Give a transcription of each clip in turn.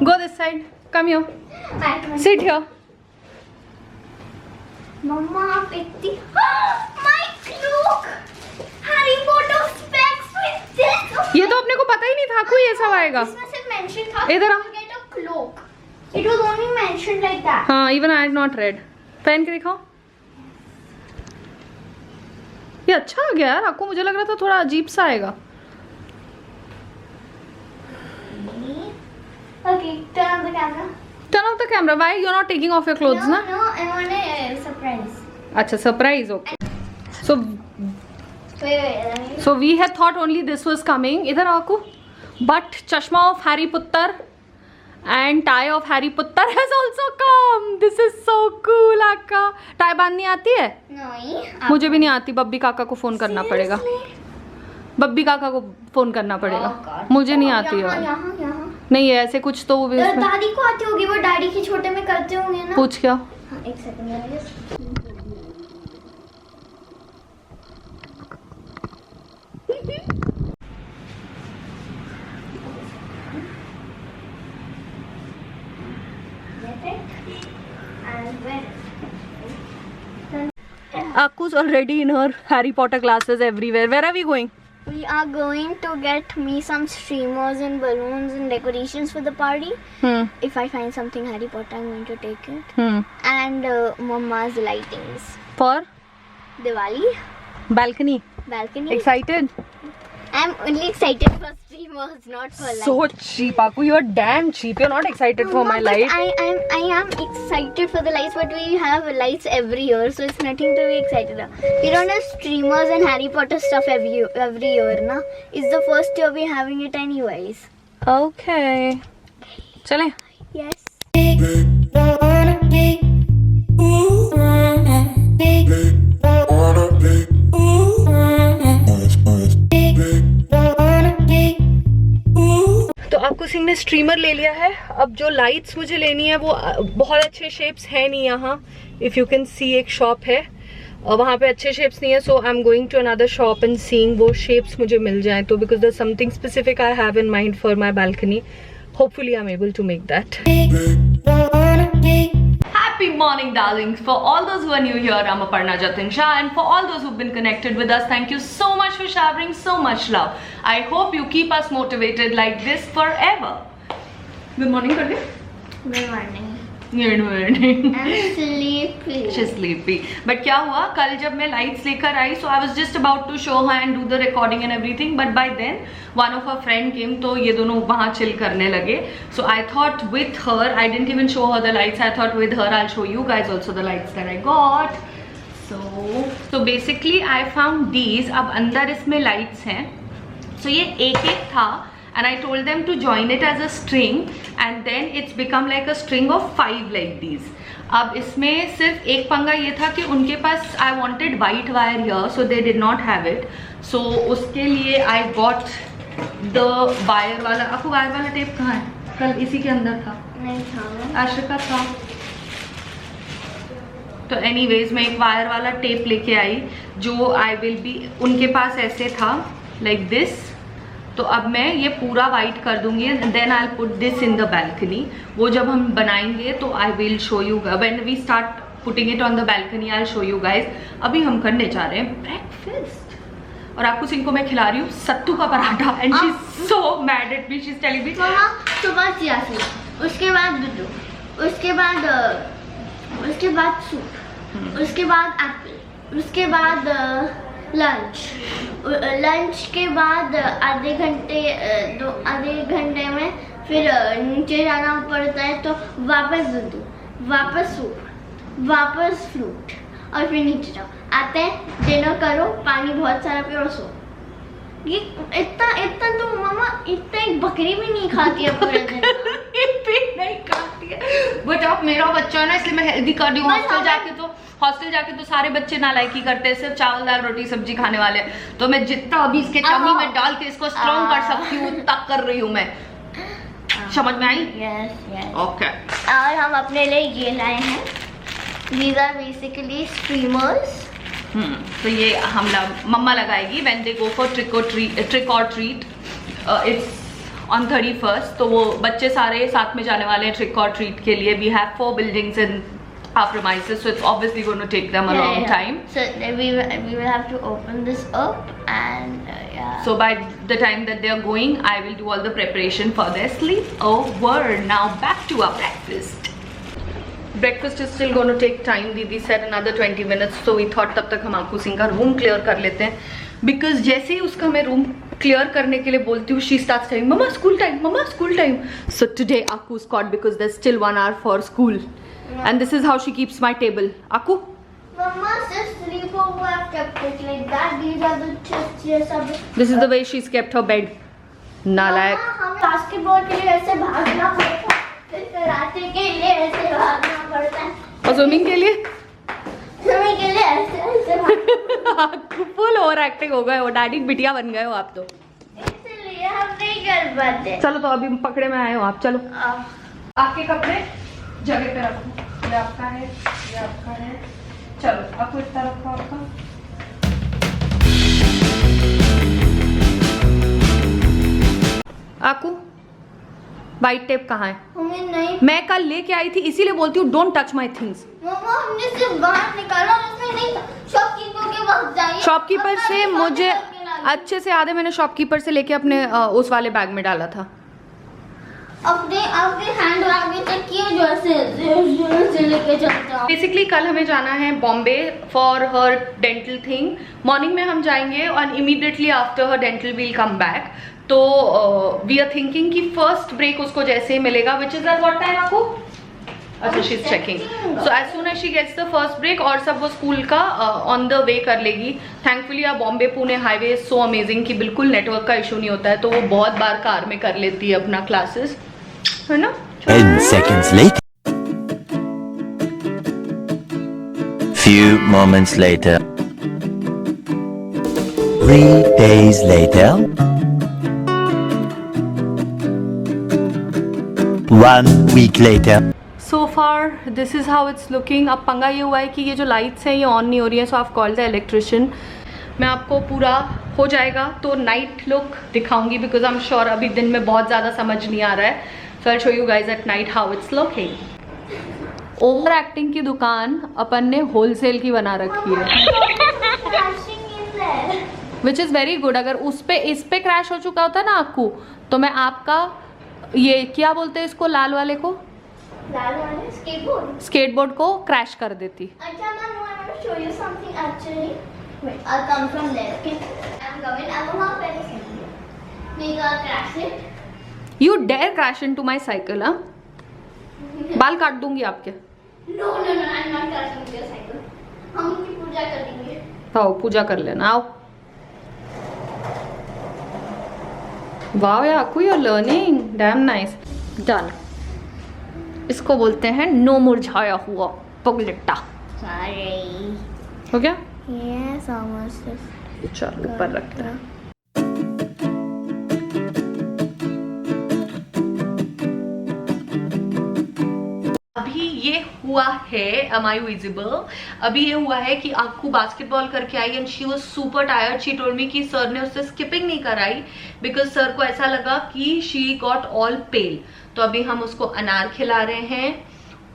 Go this side. Come here. Sit here. Mama, आप इतनी my cloak, Harry Potter specs with this. ये तो अपने को पता ही नहीं था कोई ये सब आएगा. इसमें सिर्फ mention था. इधर आ. Get a cloak. It was only mentioned like that. हाँ, even I had not read. पहन के दिखाओ. ये अच्छा आ गया यार. आपको मुझे लग रहा था थोड़ा अजीब सा आएगा. Okay, turn on the camera. Turn off the camera. Why you're not taking off your clothes, na? No, I want a surprise. अच्छा, surprise. Okay. So Wait. so we had thought only this was coming. इधर आओ आपको. But chashma of Harry Potter and tie of Harry Potter has also come. This is so cool, Akka. Tie बांधनी आती है? नहीं. मुझे भी नहीं आती. बब्बी काका को फोन करना पड़ेगा. बब्बी काका को फोन करना पड़ेगा. मुझे नहीं आती है. यहाँ. नहीं है ऐसे कुछ तो भी उसमें. दादी को आती होगी, वो डैडी के छोटे में करते होंगे ना. पूछ क्या? एक second. Akku's already in her Harry Potter classes everywhere. Where are we going? We are going to get me some streamers and balloons and decorations for the party. If I find something Harry Potter, I'm going to take it. And Mama's lightings. For? Diwali. Balcony. Excited? I'm only excited for streamers, not for lights. So cheap, Akku. You're damn cheap. You're not excited for my light. I am excited for the lights, but we have lights every year, so it's nothing to be excited about. We don't have streamers and Harry Potter stuff every year, na? It's the first year we're having it anyways. Okay. चलें? Yes. तो आपको सिंह ने streamer ले लिया है. अब जो lights मुझे लेनी है वो बहुत अच्छे शेप्स है नहीं यहाँ. इफ यू कैन सी एक शॉप है वहाँ पे अच्छे शेप्स नहीं है. So I am going to another shop and seeing वो शेप्स मुझे मिल जाएं. तो because there something specific I have in mind for my balcony. Hopefully I am able to make that. Happy morning, darlings. For all those who are new here, I'm Aparna Jatin Shah, and for all those who've been connected with us, thank you so much for showering so much love. I hope you keep us motivated like this forever. Good morning, Kardi. Good morning. Good morning. I'm sleepy. She's sleepy. But क्या हुआ कल जब मैं lights लेकर आई, so I was just about to show her and do the recording and everything, but by then one of her friend came, तो ये दोनों वहाँ chill करने लगे. So I thought with her, I didn't even show her the lights. I thought with her I'll show you guys also the lights that I got. So basically I found these. अब अंदर इसमें lights हैं. So ये एक था. And I told them to join it as a string, and then it's become like a string of 5 like these. अब इसमें सिर्फ एक पंगा ये था कि उनके पास I wanted white wire here, so they did not have it. So उसके लिए I got the wire वाला. आपको वायर वाला टेप कहाँ है? कल इसी के अंदर था. नहीं था. आश्रिका था. तो anyways मैं एक वायर वाला टेप लेके आई जो I will be उनके पास ऐसे था like this. तो अब मैं ये पूरा वाइट कर दूंगी. Then I put this in the balcony. वो जब हम बनाएंगे तो I will show you when we start putting it on the balcony. I show you guys. अभी हम करने जा रहे हैं ब्रेकफास्ट. और आपको सिंह को मैं खिला रही हूँ सत्तू का paratha. And she is so mad at me. She is telling me सुबह चिया सीड, उसके बाद दूध, उसके बाद सूप, उसके बाद एप्पल, उसके बाद लंच के बाद आधे घंटे में फिर नीचे जाना पड़ता है. तो वापस दूध, वापस सूप, वापस फ्रूट, और फिर नीचे जाओ. आते हैं, डिनर करो, पानी बहुत सारा पियो और सो. ये इतना तो मामा इतना एक बकरी भी नहीं खाती है पूरे दिन. नहीं खाती है. बट अब मेरा बच्चा है ना, इसलिए मैं हेल्दी कर रही हूँ. हॉस्टल जाके तो सारे बच्चे नालायकी करते हैं, सिर्फ चावल दाल रोटी सब्जी खाने वाले. तो मैं जितना अभी इसके चम्मी में डाल के इसको स्ट्रॉन्ग कर सकती हूँ उतना कर रही हूँ मैं. समझ में आई? यस. ओके. और हम अपने लिए ये लाए हैं. These are basically streamers. तो ये हम मम्मा लगाएगी when they go for trick or treat. It's on 31st. तो वो बच्चे सारे साथ में जाने वाले हैं ट्रिक और ट्रीट के लिए. We have 4 buildings in our premises, so it's obviously going to take them a long time. So we will have to open this up and So by the time that they are going, I will do all the preparation for their sleepover. Now back to our breakfast. Breakfast is still going to take time. Didi said another 20 minutes, so we thought तब तक हम आकू सिंह का room clear कर लेते हैं. Because जैसे ही उसका मैं रूम क्लियर करने के लिए बोलती हूँ, she starts saying, "Mama, school time, Mama, school time." So today Aku's caught because there's still 1 hour for school, and this is how she keeps my table. Aku, Mama says sleepover. I've kept it like that. These are the chairs. this is the way she's kept her bed. नालायक. हमें basketball के लिए ऐसे भागना पड़ता है, फिर karate के लिए ऐसे भागना पड़ता है, और स्विमिंग के लिए स्विमिंग के लिए ऐसे भागना. फुल ओवर एक्टिंग हो गए हो. डैडी बिटिया बन गए हो आप तो. इसलिए हम नहीं कर पाते. चलो तो अभी पकड़े में आए हो आप. चलो आपके कपड़े जगह पे रखो. ये आपका है, ये आपका है. चलो आपको इतना रखो आपका. आकू, वाइट टेप कहाँ है? हमें नहीं. मैं कल लेके आई थी, इसीलिए बोलती हूँ डोंट टच माई थिंग्स. मम्मा हमने सिर्फ बाहर निकाला, उसमें नहीं था. शॉपकीपर के पास जाइए. शॉपकीपर से मुझे अच्छे से याद है, मैंने शॉपकीपर से लेके अपने उस वाले बैग में डाला था. अपने हैंड आगे तक किए जो ऐसे लेके चलता. बेसिकली कल हमें जाना है Bombay for her dental thing. Morning में हम जाएंगे और immediately after her dental we'll come back. तो वी आर थिंकिंग कि फर्स्ट ब्रेक उसको जैसे ही मिलेगा, which is at what time आपको? अच्छा, she is checking. So as soon as she gets the first break, और सब वो स्कूल का ऑन द वे कर लेगी. Thankfully Bombay Pune highway so amazing कि बिल्कुल नेटवर्क का इशू नहीं होता है, तो वो बहुत बार कार में कर लेती है अपना क्लासेस, है ना. 10 seconds later. Few moments later. 3 days later. 1 week later. So far this is how it's looking. अब पंगा ये हुआ है कि ये जो लाइट्स हैं ये ऑन नहीं हो रही है, सो I've called the electrician. मैं आपको पूरा हो जाएगा तो नाइट लुक दिखाऊंगी, बिकॉज आई एम श्योर अभी दिन में बहुत ज़्यादा समझ नहीं आ रहा है. So I show you guys at night how it's looking. Over acting की दुकान अपन ने होलसेल की बना रखी है, विच इज़ वेरी गुड. अगर इस पे क्रैश हो चुका होता ना आपको, तो मैं आपका ये क्या बोलते हैं इसको, लाल वाले को, स्केटबोर्ड को क्रैश कर देती. अच्छा ma'am, I want to show you something actually. Wait, I'll come from there. Okay, I'm coming. I don't have anything. Maybe I'll crash it. You dare crash into my cycle, हाँ? बाल काट दूंगी आपके. No, I'm not crashing your cycle. हम उनकी पूजा करेंगे. आओ पूजा कर लेना, आओ. Wow yeah Aaku, you are learning, damn nice. Done. इसको बोलते हैं नो मुरझाया हुआ पगलेट्टा. Sorry. हो गया? Yes, almost. चलो ऊपर रखते हैं. अभी ये हुआ है, am I visible? अभी ये हुआ है कि आकू बास्केटबॉल करके आई and she was super tired. She told me कि सर ने उससे स्किपिंग नहीं कराई बिकॉज सर को ऐसा लगा कि शी गॉट ऑल पेल. तो अभी हम उसको अनार खिला रहे हैं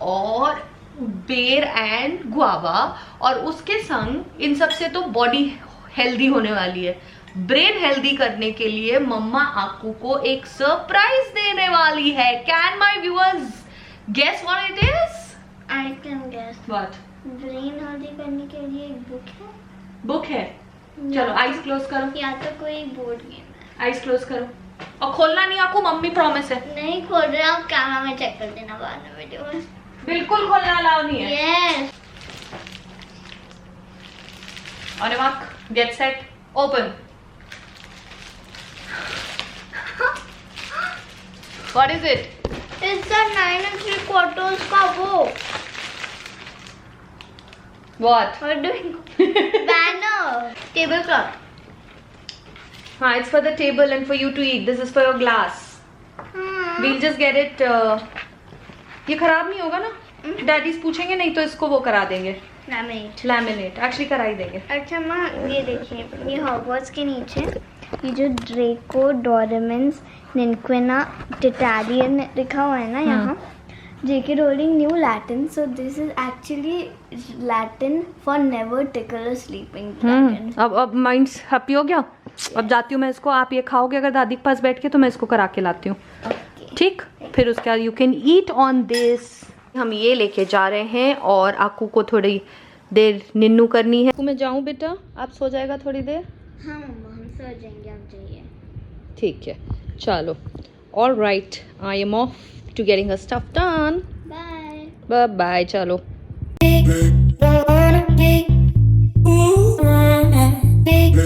और बेर एंड गुआवा, और उसके संग इन सब से तो बॉडी हेल्दी होने वाली है. ब्रेन हेल्दी करने के लिए मम्मा आकू को एक सरप्राइज देने वाली है. Can my viewers guess what it is? I can guess. What? Brain healthy करने के लिए एक बुक है. बुक है. चलो आईज क्लोज करो. या तो कोई बोर्ड गेम है. आईज क्लोज करो और खोलना नहीं आपको, मम्मी प्रॉमिस है. नहीं खोल रहे, आप कैमरा में चेक कर देना बाद में वीडियो में. बिल्कुल खोलना अलाउ नहीं है. Yes. On your mark, get set, open. What is it? It's a 9 3/4 का वो. What? What doing? Banner. Tablecloth. हाँ, it's for the table and for you to eat. This is for your glass. We'll just get it. ये खराब नहीं होगा ना? Daddies पूछेंगे नहीं तो इसको वो करा देंगे. लैमिनेट एक्चुअली करा ही देंगे. अच्छा माँ, ये देखिए, ये हॉगवर्ट्स के नीचे ये जो ड्रेको डोरेमन्स Ninquina Titanian लिखा हुआ है ना यहाँ. J.K. Rowling knew Latin, so this is actually Latin for never tickle a sleeping dragon. अब माइंड्स हैप्पी हो गया. अब जाती हूँ मैं इसको. आप ये खाओगे अगर दादी के पास बैठ के तो मैं इसको करा के लाती हूँ. ठीक. फिर उसके बाद you can eat on this. हम ये लेके जा रहे हैं और आकू को थोड़ी देर निन्नू करनी है. मैं जाऊँ बेटा? आप सो जाएगा थोड़ी देर? हाँ मम्मा, हम सो जाएंगे, आप जाइए. ठीक है चलो. All right, I am off to getting her stuff done. Bye bye bye. चलो. Big,